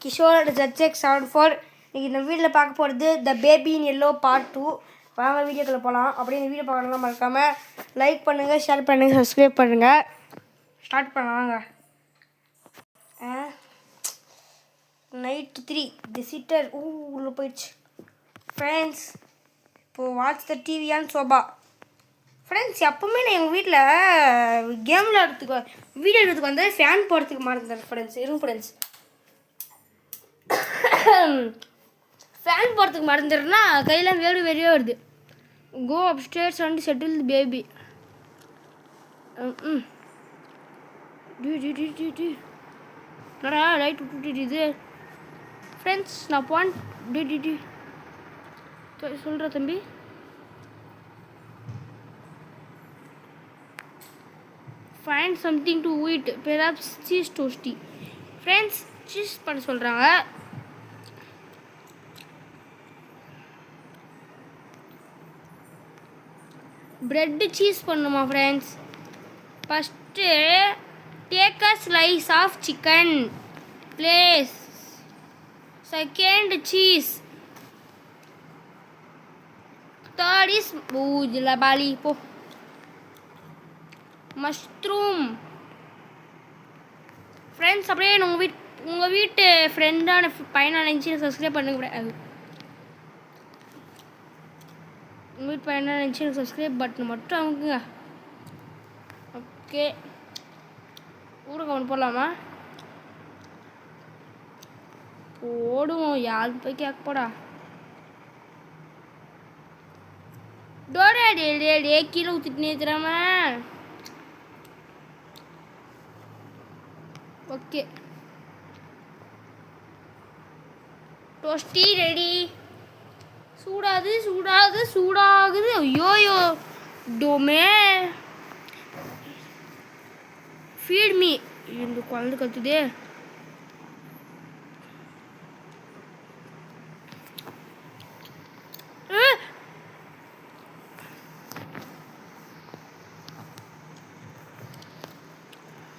Kishore ZX74. இன்னைக்கு இந்த வீடியோவில் பார்க்க போகிறது the baby in yellow part 2. வாங்க வீடியோக்குள்ளே போகலாம். அப்படியே இந்த வீடியோ பார்க்கலாம் மறக்காமல் லைக் பண்ணுங்கள், ஷேர் பண்ணுங்கள், சப்ஸ்கிரைப் பண்ணுங்கள். ஸ்டார்ட் பண்ணலாங்க. நைட் 3 தி சிட்டர் உள்ள போயிடுச்சு. ஃப்ரெண்ட்ஸ், இப்போது வாட்ச் த டிவியான்னு சோபா. ஃப்ரெண்ட்ஸ், எப்போவுமே நான் எங்கள் வீட்டில் கேமில் எடுத்துக்கு வீடியோ எடுக்கிறதுக்கு வந்து ஃபேன் போடுறதுக்கு மறந்துட்டேன் ஃப்ரெண்ட்ஸ். இருங்க ஃப்ரெண்ட்ஸ், ஃபேன் போடுறதுக்கு மறந்துடுறேன்னா கையில் வெறியே வருது. Go upstairs and settle the baby. என்னடா லைட் விட்டுட்டு ஃப்ரெண்ட்ஸ், நான் போன் சொல்கிற தம்பி. Find something to eat, perhaps cheese toasty. Friends, cheese பண்ண சொல்கிறாங்க. bread cheese பண்ணுமா friends? First take a slice of chicken, place. Second, cheese. Third is bali po. Mushroom. Friends, அப்படியே உங்கள் வீட்டு ஃப்ரெண்டான பையனை நினச்சி சப்ஸ்கிரைப் பண்ணுங்க. உங்கள் வீட்டு பையனை நினச்சி சப்ஸ்கிரைப் பட்டன் மட்டும் அமுக்குங்க. ஓகே, ஊருக்கு ஒன்று போடலாமா? போடுவோம், யாருக்கு போய் கேட்க போடா. டோடா டே கீழே ஊற்றிட்டு நேற்றுறாம. ஓகே, டோஸ்டி ரெடி. சூடாகுது. ஐயோயோ டோமே, ஃபீட் மீ. இந்த குழந்தை கத்துதே.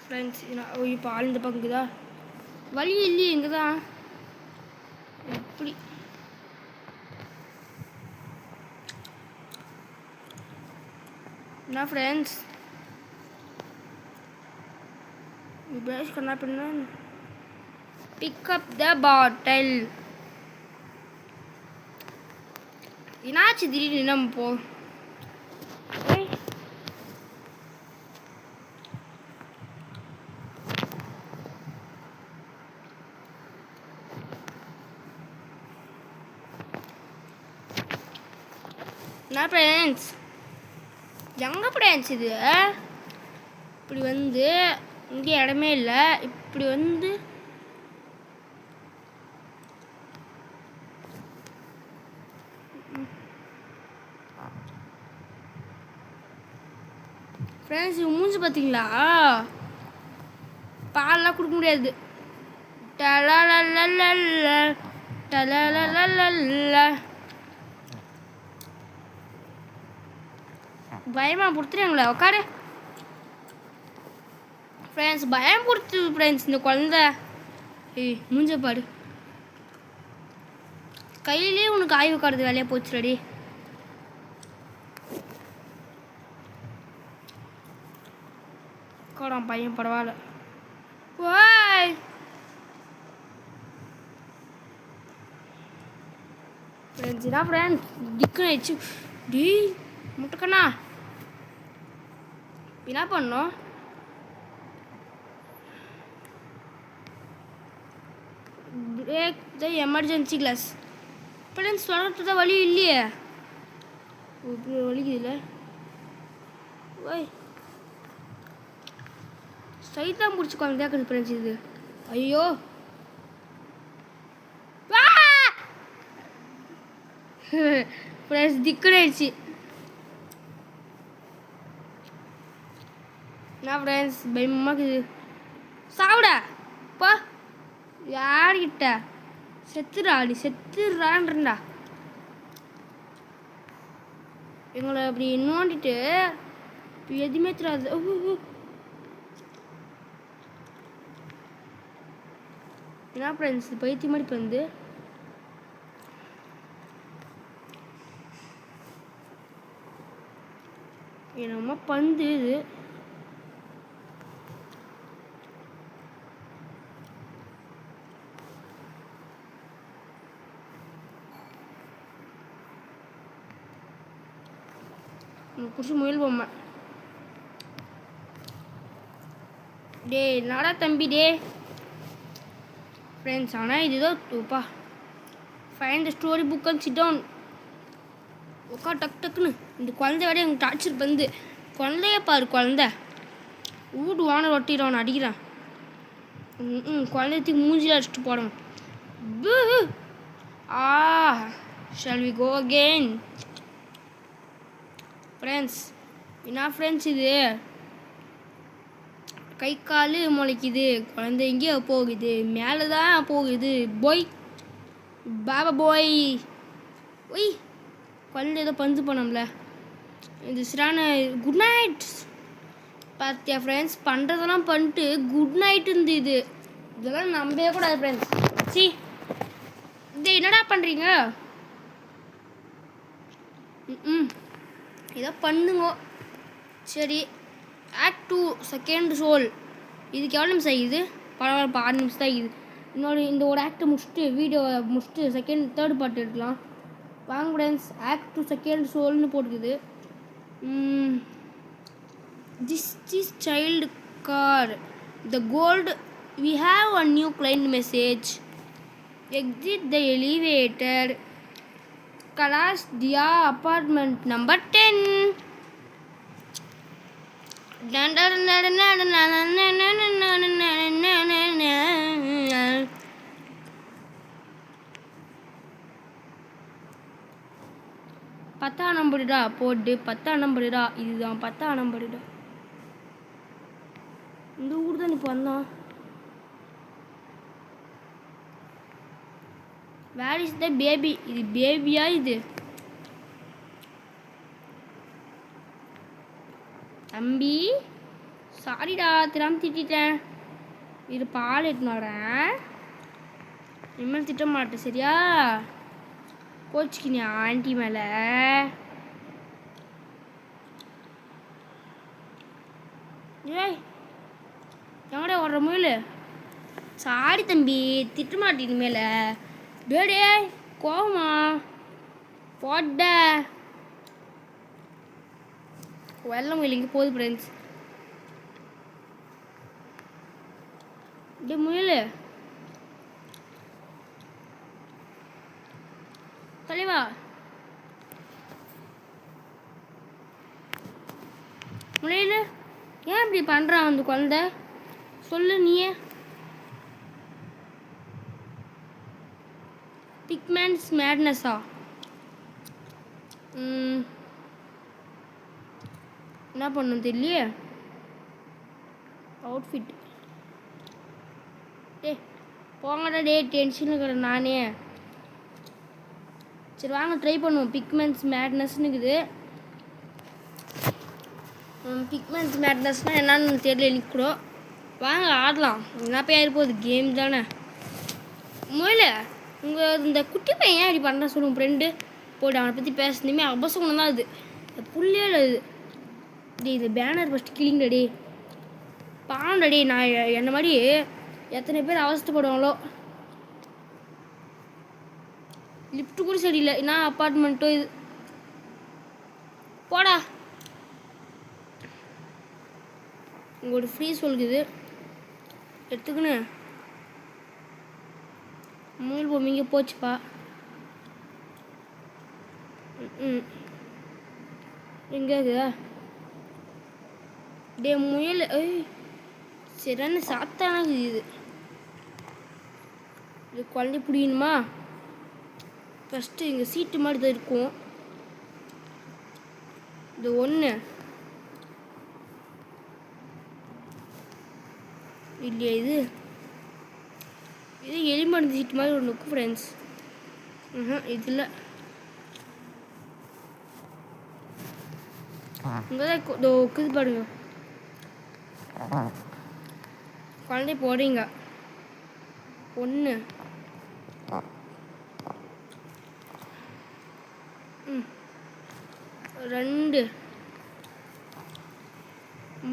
ஃப்ரெண்ட்ஸ், இப்போ ஆள் இந்த பங்குதா வழி இல்லையே. இங்கே தான் எப்படி என்ன ஃப்ரெண்ட்ஸ்? பிரஷ் करना पड़ना. pick up the bottle. என்னாச்சு திடீர்னு நம்ம போ. என்ன ஃப்ரெண்ட்ஸ், எங்கே ஃப்ரெண்ட்ஸ் இது? இப்படி வந்து இங்கே இடமே இல்லை. இப்படி வந்து ஃப்ரெண்ட்ஸ், இது மூஞ்சி பார்த்தீங்களா? பாலெலாம் கொடுக்க முடியாது. பயமாக கொடுத்துருங்களா? உட்காரு ஃப்ரெண்ட்ஸ். பயம் கொடுத்து ஃப்ரெண்ட்ஸ் இந்த குழந்த. மூஞ்ச பாடு. கையிலே உனக்கு ஆய்வு காடுது வேலையாக போச்சு. ரெடி கோடம் பையன் பரவாயில்ல. ஓய் ஃப்ரெண்ட்ஸ், இதான் ஃப்ரெண்ட்ஸ் டிக்குன்னு ஆயிடுச்சு. டி முட்டைக்கண்ணா, என்ன பண்ணோம்? Break the emergency glass. Friends, தொடர்ந்து தான் வழி இல்லையே. இப்படி வலிக்குது இல்லை? ஓய், ஸ்ட்ரைட்டாக முடிச்சு குழந்தையாக்குது ஃப்ரெண்ட்ஸ் இது. ஐயோ ஃப்ரெண்ட்ஸ், திக்குனாயிடுச்சு. என்ன ஃப்ரெண்ட்ஸ், பயமாக்குது. சாப்பிடா பா. யார்கிட்ட செத்துறான்றா. எங்களை அப்படி நோண்டிட்டு எதுவுமே தெரியாது. என்ன ஃப்ரெண்ட்ஸ் பைத்தியம் மாதிரி வந்து என்னமோ பந்து இது குடிச்சு முயல் பொம்மை டே என்னடா தம்பி டே ஃப்ரெண்ட்ஸ் ஆனால் இதுதான் தூப்பா find the story book and sit down உக்கா டக் டக்குன்னு இந்த குழந்தை விட எங்கள் டார்ச்சர் வந்து குழந்தைய பாரு குழந்தை வீடு ஓனர் ஒட்டிடுவான் அடிக்கிறான் குழந்தையத்துக்கு மூஞ்சியில் அடிச்சுட்டு போடணும் shall we go again friends என்ன ஃப்ரெண்ட்ஸ் இது கை கால் முளைக்குது குழந்தை எங்கேயோ போகுது மேலே தான் போகுது போய் பாபா போய் ஒய் குழந்தை ஏதோ பந்து பண்ணோம்ல இது சிறான குட் நைட் பார்த்தியா ஃப்ரெண்ட்ஸ் பண்ணுறதெல்லாம் பண்ணிட்டு குட் நைட் இருந்து இதெல்லாம் நம்பவே கூடாது ஃப்ரெண்ட்ஸ் சி இது என்னடா பண்ணுறீங்க இதை பண்ணுங்க சரி ஆக்ட் 2 செகண்ட் சோல் இதுக்கு எவ்வளோ நிமிஷம் ஆகிது பரவாயில்ல 6 நிமிஷம் தான் ஆகிது இன்னொரு இந்த ஒரு ஆக்டை முடிச்சுட்டு வீடியோவை முடிச்சுட்டு தேர்ட் பார்ட் எடுக்கலாம் வாங்க ஃப்ரெண்ட்ஸ் ஆக்ட் 2 செகண்ட் சோல்னு போட்டுக்குது this is child car the gold we have a new client message exit the elevator Kalash Dia apartment number 10 10ஆம் நம்பருடா போட்டு 10ஆம் நம்பருடா இதுதான் 10ஆம் நம்பருடா இந்த ஊர் தான் இப்போ வந்தோம் வேர் இஸ் த பேபி இது பேபியா இது தம்பி சாரிடா திராம திட்டேன் இது பால் எடுத்துன்னு வரேன் இனிமேல் திட்ட மாட்டேன் சரியா கோச்சிக்கினியா ஆண்டி மேலே ஏய் எங்கடா ஓடுற முயல் சாரி தம்பி திட்ட மாட்டேன் இனிமேல் டேடே கோவமா போட்ட வெள்ளம் முயலுங்க போகுது ஃப்ரெண்ட்ஸ் டே முயல் தலைவா முயல் ஏன் இப்படி பண்ணுறான் அந்த குழந்தை சொல்லு நீயே பிக்மேன்ஸ் மேட்னஸா என்ன பண்ணும் தெரியலையே அவுட்ஃபிட் டே போங்கடா டே டென்ஷன் இருக்கிறேன் நானே சரி வாங்க ட்ரை பண்ணுவோம் பிக்மெண்ட்ஸ் மேட்னஸ்னு இருக்குது பிக்மெண்ட்ஸ் மேட்னஸ்னால் என்னன்னு தெரியல எனக்கு கூட வாங்க ஆடலாம் என்ன போய் ஆகிருப்போது கேம் தானே முயல உங்கள் இந்த குட்டி பையன் ஏன் இப்படி பண்ணுறா சொல்லுங்கள் ஃப்ரெண்டு போய்ட்டு அவனை பற்றி பேசுனதுமே அபசகுணம் தான் அது புள்ளியே இல்லை அது டே இது பேனர் ஃபஸ்ட்டு கிளிங்கடா டே பாண்டா டே நான் என்ன மாதிரி எத்தனை பேர் அவஸ்தப்படுவாங்களோ லிஃப்ட்டு கூட சரியில்லை என்ன அப்பார்ட்மெண்ட்டோ இது போடா உங்களோட ஃப்ரீ சொல்லுது எடுத்துக்கின்னு முயல் பொம்மைங்க போச்சுப்பா எங்கே இருக்குதா டே முயல் சரியான சாத்தான இது இது குழந்தை பிடிக்கணுமா ஃபஸ்ட்டு இங்கே சீட்டு மாதிரி தான் இருக்கும் இது ஒன்று இல்லையா இது இது எலிமருந்து சீட்டு மாதிரி ஒன்று இருக்கும் ஃப்ரெண்ட்ஸ் இது இல்லை இங்கே தான் இருக்குது பாருங்க குழந்தை போடுறீங்க 1 2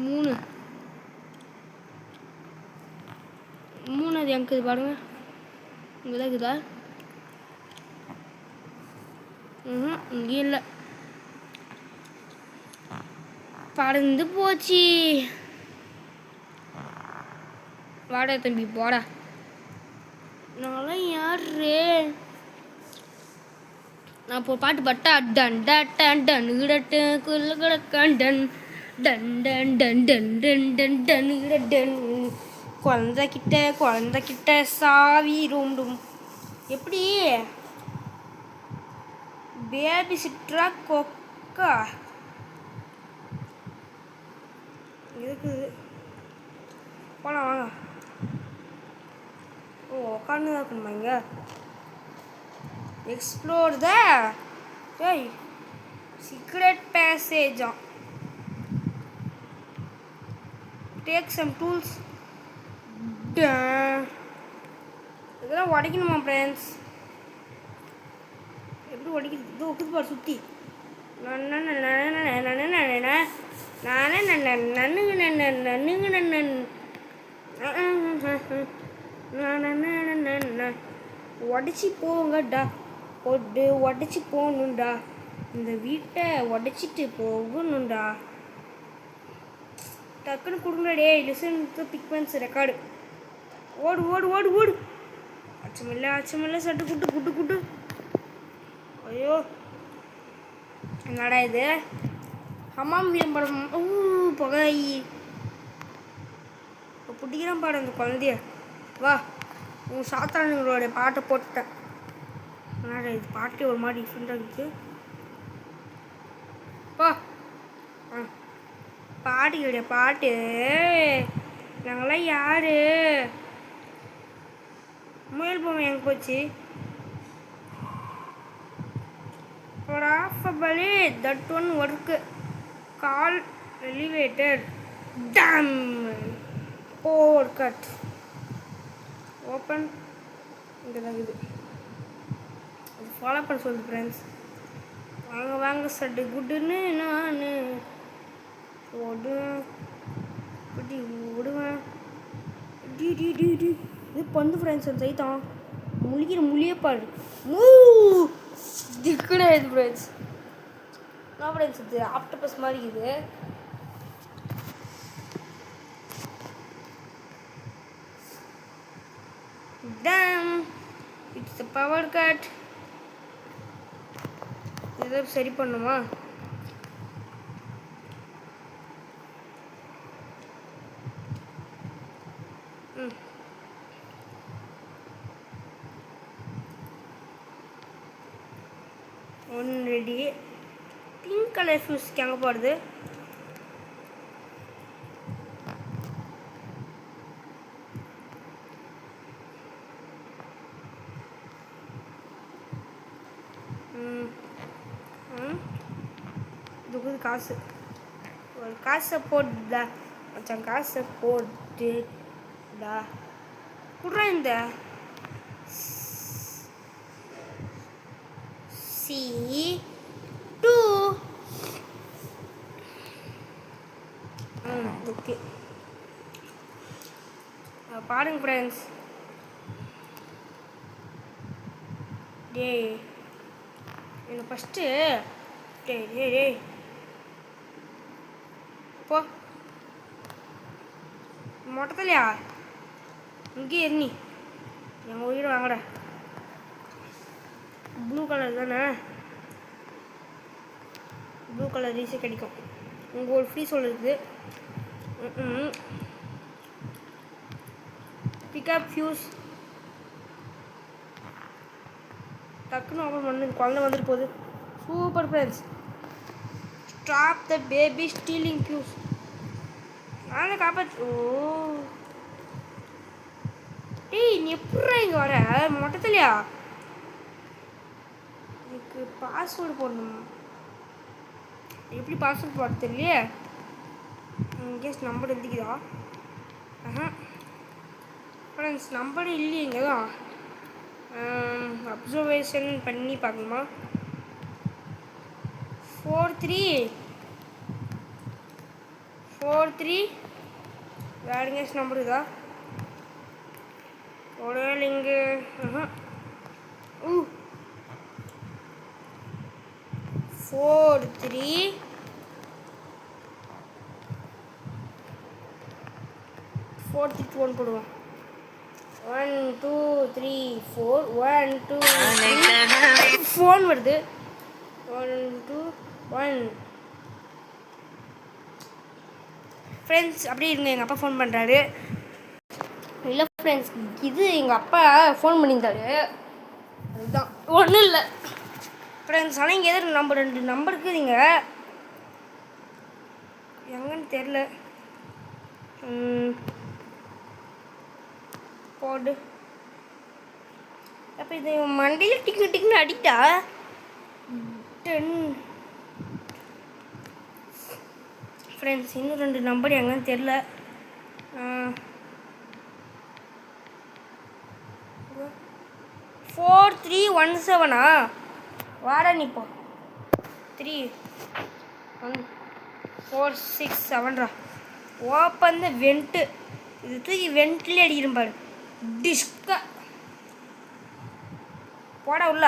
3 மூணாவது எங்கே பாருங்க, இங்கே தான் இருக்குதா? இங்கேயும் இல்லை, பறந்து போச்சு. வாடா தம்பி போடா. நான்லாம் யாரு? நான் இப்போ பாட்டு பாட்டா டன் டன் டன் இடட்டு குள்ள கிடக்கான் டன் டன் டன் டன் டன் டன் டன் டன் டன். குழந்தை கிட்ட சாவி ரூம். எப்படி பேபி சிட்ரா கொக்கா இருக்குது. போலாம் வாங்க. ஓ உட்காந்து தான் இருக்கணுமா இங்கே? எக்ஸ்ப்ளோர் த சீக்ரெட் பேசேஜா. Take some tools. இதெல்லாம் உடைக்கணுமா ஃப்ரெண்ட்ஸ்? எப்படி உடைக்கிறது? இது ஒக்குது பாரு சுற்றி. உடச்சி போங்கடா, உடச்சி போகணுண்டா, இந்த வீட்டை உடச்சிட்டு போகணுண்டா. டக்குன்னு கொடுங்கடா டே. Listen to pigments record. ஓடு ஓடு ஓடு ஓடு. அச்சமில்லை சட்டு குட்டு. ஐயோ என்னடா இது? ஹமாம் வீரம் படம். புகை பிடிக்கிறான் பாடு அந்த குழந்தைய. வா, உங்கள் சாத்தானுங்களோட பாட்டை போட்டேன். என்னடா இது பாட்டு ஒரு மாதிரி டிஃப்ரெண்டாக இருக்குது. பா பாட்டுடைய பாட்டு. நாங்களாம் யாரு? முயல் பொம்மை எங்கே போச்சு? Probably that one work. Call elevator. Damn. Power cut. Open. இங்கே தான் இருக்குது. அது ஃபாலோ பண்ண சொல்லுது ஃப்ரெண்ட்ஸ். வாங்க சட்டு குட்டுன்னு நான் ஓடுவேன். இது பண்ணு ஃப்ரெண்ட்ஸ். அந்த சைத்தான் முழியே பாரு. திக்குனே இது ஃப்ரெண்ட்ஸ். நான் ஃப்ரெண்ட்ஸ் இது ஆக்டோபஸ் மாதிரி இது. Damn, it's a power cut. இதை சரி பண்ணுமா? ஒன்று ரெடி. பிங்க் கலர் ஃபியூஸ்க்கு எங்கே போகிறது? இதுக்கு காசு. ஒரு காசை போட்டுடா மச்சான், காசை போட்டுடா. குடுறா இந்த C2. ஓகே பாருங்க ஃப்ரெண்ட்ஸ். டேய் எனக்கு ஃபஸ்ட்டு டேய் போ மொட்டத்திலையா இங்கே எண்ணி எங்கள் உயிரை வாங்கடா. ப்ளூ கலர் தானே? ப்ளூ கலர் ஈஸியாக கிடைக்கும். உங்கள் ஒரு ஃப்ரீ சொல் இருக்குது. Pickup fuse. டக்குன்னு ஓப்பன் பண்ணு. குழந்தை வந்துட்டு போகுது. Super friends. Stop the baby stealing fuse. நாங்கள் காப்பாற்று. டேய் நீ எப்படா இங்கே வர? மொட்டத்திலையா? எனக்கு பாஸ்வேர்டு போடணும். எப்படி பாஸ்வேர்டு போட தெரியலையே. கேஸ் நம்பர் எழுதிக்குதா? ஃப்ரெண்ட்ஸ் நம்பர் இல்லையே இங்கே தான். அப்சர்வேஷன் பண்ணி பார்க்கணுமா? 4343 வேறுங்க நம்பர் இதா? ஒருவேளை இங்கே 4 3 போடுவோம். 1 2 3 4 1 2 3 ஃபோன் வருது. 1 2 1 ஃப்ரெண்ட்ஸ் அப்படியே இருங்க, எங்கள் அப்பா ஃபோன் பண்ணுறாரு. இல்லை ஃப்ரெண்ட்ஸ், இது எங்கள் அப்பா ஃபோன் பண்ணியிருந்தாரு, அதுதான் ஒன்றும் இல்லை ஃப்ரெண்ட்ஸ். ஆனால் இங்கே எதாவது நம்பர் 2 நம்பர் இருக்குதுங்க, எங்கன்னு தெரில. போடு. அப்போ இது மண்டையில் டிக்கு டிக்குன்னு அடிட்டா 10 ஃப்ரெண்ட்ஸ். இன்னும் 2 நம்பர் எங்கன்னு தெரில. 4317 வாடா நீப்போ. 3 1 4 6 7 ஓப்பன் த வெண்ட்டு. இது தூக்கி வெண்ட்லேயே அடிக்கிறேன் பாரு, டிஸ்கா போடா உள்ள.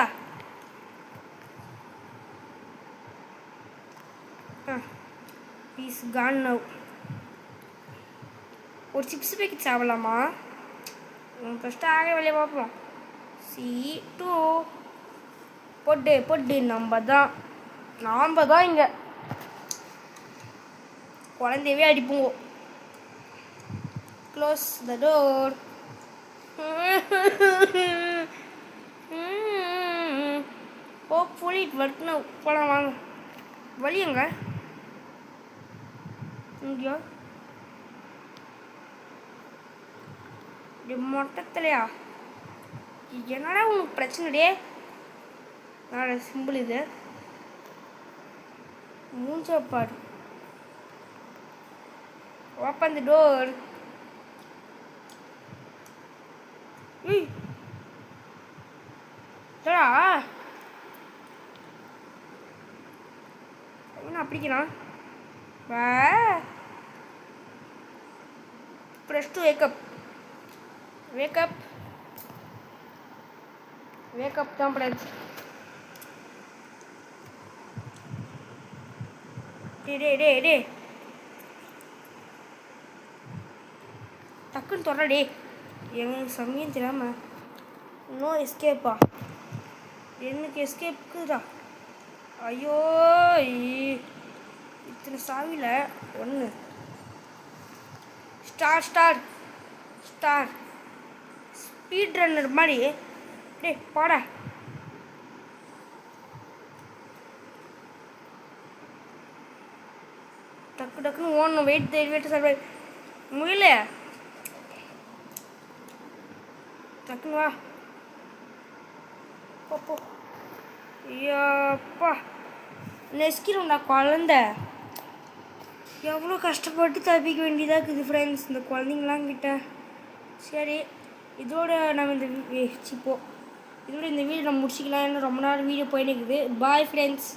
பீஸ் கான் நவ். ஒரு சிப்ஸ் பேக்கெட் சாப்பிடலாமா? ஃபஸ்ட்டு ஆக வெளியே பார்ப்போம். C2 பொட்டு நம்ம தான் இங்கே குழந்தையவே அடிப்போங்க. Close the door. Hopefully it work now. போகலாம் வாங்க. வழி எங்க? இங்கேயா? மொத்தத்துலையா? என்னடா உனக்கு பிரச்சனைடே? நான் சிம்பிள் இது மூஞ்சப்பாடு. Open the door. என்ன அப்படிக்கிறான்? ப்ரெஸ் டு வேக்கப் தான் ஃப்ரெண்ட்ஸ். டே டக்குன்னு தொடர டே. எங்களுக்கு சமயம் தெரியாமல் நோ எஸ்கேப்பா? எனக்கு எஸ்கேப்புக்குதா? ஐயோ, இத்தனை சாவியில் 1 ஸ்டார் ஸ்பீட் ரன்னர் மாதிரி. டே போடா. டக்குன்னு ஓடணும். வெயிட் சார் முயல. டக்குன்னு வா. போ. ஐயோப்பா, நெஸ்கிரும்டா குழந்த. எவ்வளோ கஷ்டப்பட்டு தப்பிக்க வேண்டியதாக இருக்குது ஃப்ரெண்ட்ஸ் இந்த குழந்தைங்களாம் கிட்ட. சரி, இதோட நம்ம இந்த வீடியோ நம்ம முடிச்சிக்கலாம். ஏன்னா ரொம்ப நேரம் வீடியோ போயிட்டு இருக்குது. Bye friends.